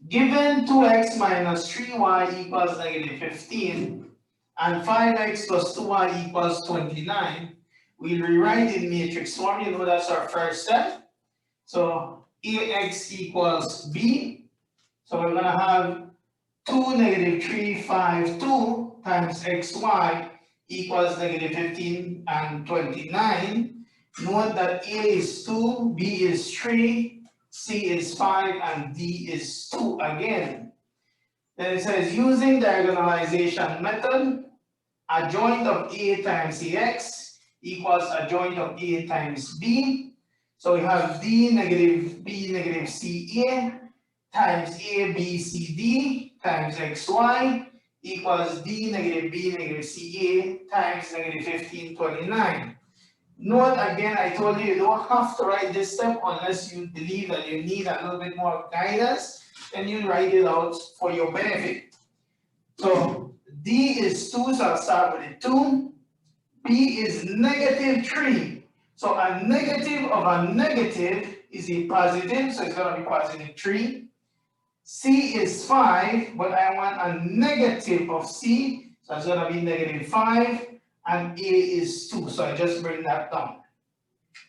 Given 2x minus 3y equals negative 15 and 5x plus 2y equals 29, we'll rewrite in matrix form. You know that's our first step. So ax equals b. So we're going to have 2 negative 3, 5, 2 times xy equals negative 15 and 29. Note that a is 2, b is 3, c is 5, and d is 2 again. Then it says using diagonalization method, adjoint of a times ax equals adjoint of a times b. So we have d negative b negative ca times a b c d times xy equals d negative b negative ca times negative 15, 29. Note again, I told you, you don't have to write this step unless you believe that you need a little bit more guidance, and you write it out for your benefit. So d is 2, so I'll start with the 2. b is negative 3. So a negative of a negative is a positive, so it's going to be positive 3. C is 5, but I want a negative of C, so it's going to be negative 5, and A is 2, so I just bring that down.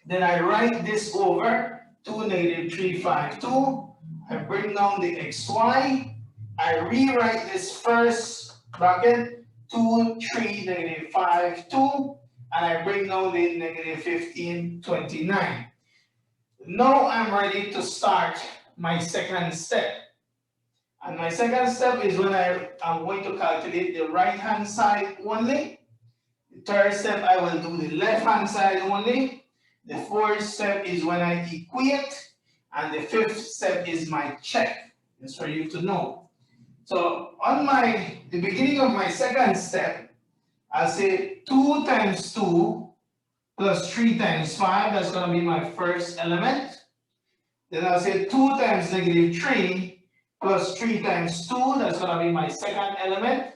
Then I write this over 2, negative 3, 5, 2. I bring down the xy. I rewrite this first bracket 2, 3, negative 5, 2, and I bring down the negative 15, 29. Now I'm ready to start my second step. And my second step is when I am going to calculate the right hand side only. The third step, I will do the left hand side only. The fourth step is when I equate. And the fifth step is my check. Just for you to know. So on the beginning of my second step, I'll say 2 times 2 plus 3 times 5. That's going to be my first element. Then I'll say 2 times negative 3 plus 3 times 2, that's going to be my second element.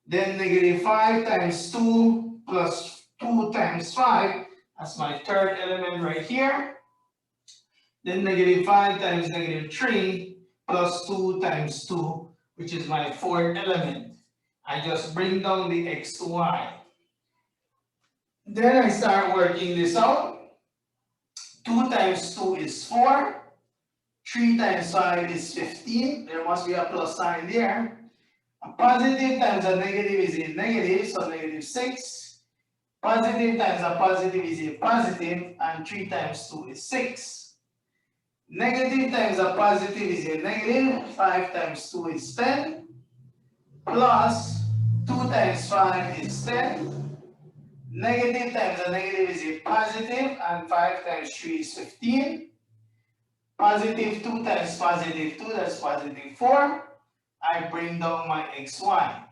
Then negative 5 times 2 plus 2 times 5, that's my third element right here. Then negative 5 times negative 3 plus 2 times 2, which is my fourth element. I just bring down the x to y. Then I start working this out. 2 times 2 is 4. 3 times 5 is 15. There must be a plus sign there. A positive times a negative is a negative, so negative 6. Positive times a positive is a positive, and 3 times 2 is 6. Negative times a positive is a negative, 5 times 2 is 10. Plus 2 times 5 is 10. Negative times a negative is a positive, and 5 times 3 is 15. Positive 2 times positive 2, that's positive 4. I bring down my xy.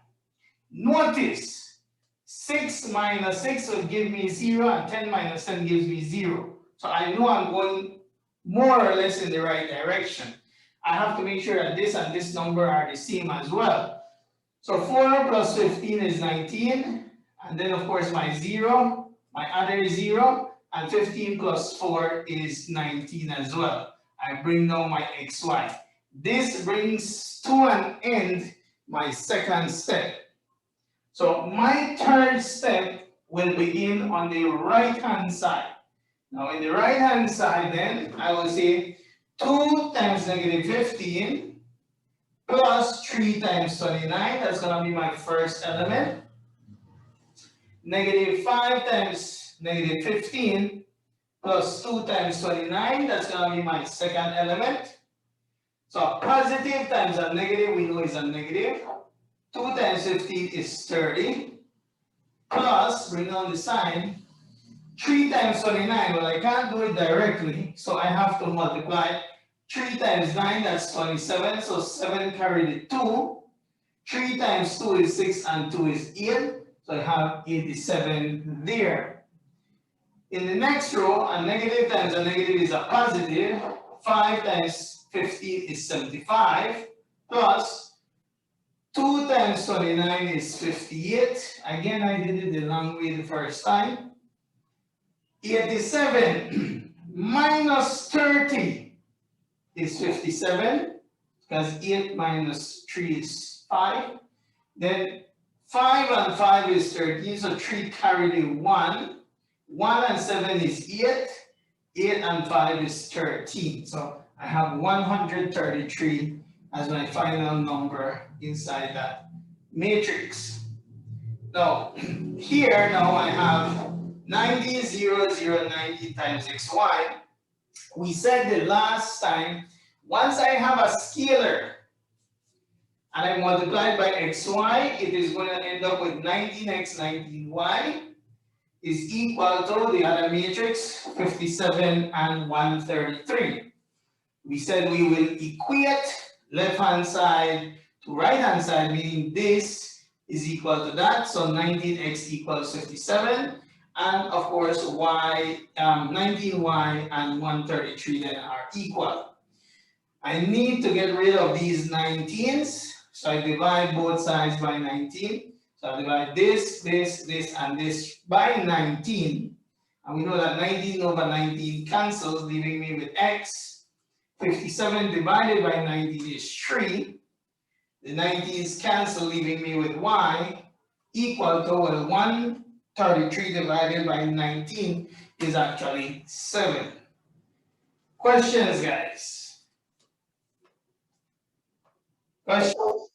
Notice, 6 minus 6 will give me 0, and 10 minus 10 gives me 0. So I know I'm going more or less in the right direction. I have to make sure that this and this number are the same as well. So 4 plus 15 is 19. And then, of course, my 0, my other 0, and 15 plus 4 is 19 as well. I bring down my xy. This brings to an end my second step. So my third step will begin on the right hand side. Now in the right hand side then, I will say 2 times negative 15 plus 3 times 29. That's going to be my first element. Negative 5 times negative 15 plus 2 times 29, that's going to be my second element. So positive times a negative, we know is a negative. 2 times 15 is 30. Plus, bring down the sign, 3 times 29. Well, I can't do it directly, so I have to multiply. 3 times 9, that's 27. So 7 carry the 2. 3 times 2 is 6, and 2 is 8. So I have 87 there. In the next row, a negative times a negative is a positive. 5 times 15 is 75. Plus 2 times 29 is 58. Again, I did it the long way the first time. 87 minus 30 is 57. because 8 minus 3 is 5. Then 5 and 5 is 13, so 3 carry the 1. 1 and 7 is 8. 8 and 5 is 13. So I have 133 as my final number inside that matrix. Now, here now I have 90, 0, 0, 90 times xy. We said the last time, once I have a scalar and I multiply by xy, it is going to end up with 19x, 19y is equal to the other matrix, 57 and 133. We said we will equate left-hand side to right-hand side, meaning this is equal to that. So 19x equals 57. And of course, 19y and 133 then are equal. I need to get rid of these 19s. So I divide both sides by 19. So I divide this, and this by 19. And we know that 19 over 19 cancels, leaving me with x. 57 divided by 19 is 3. The 19s cancel, leaving me with y equal to, well, 133 divided by 19 is actually 7. Questions, guys? Questions?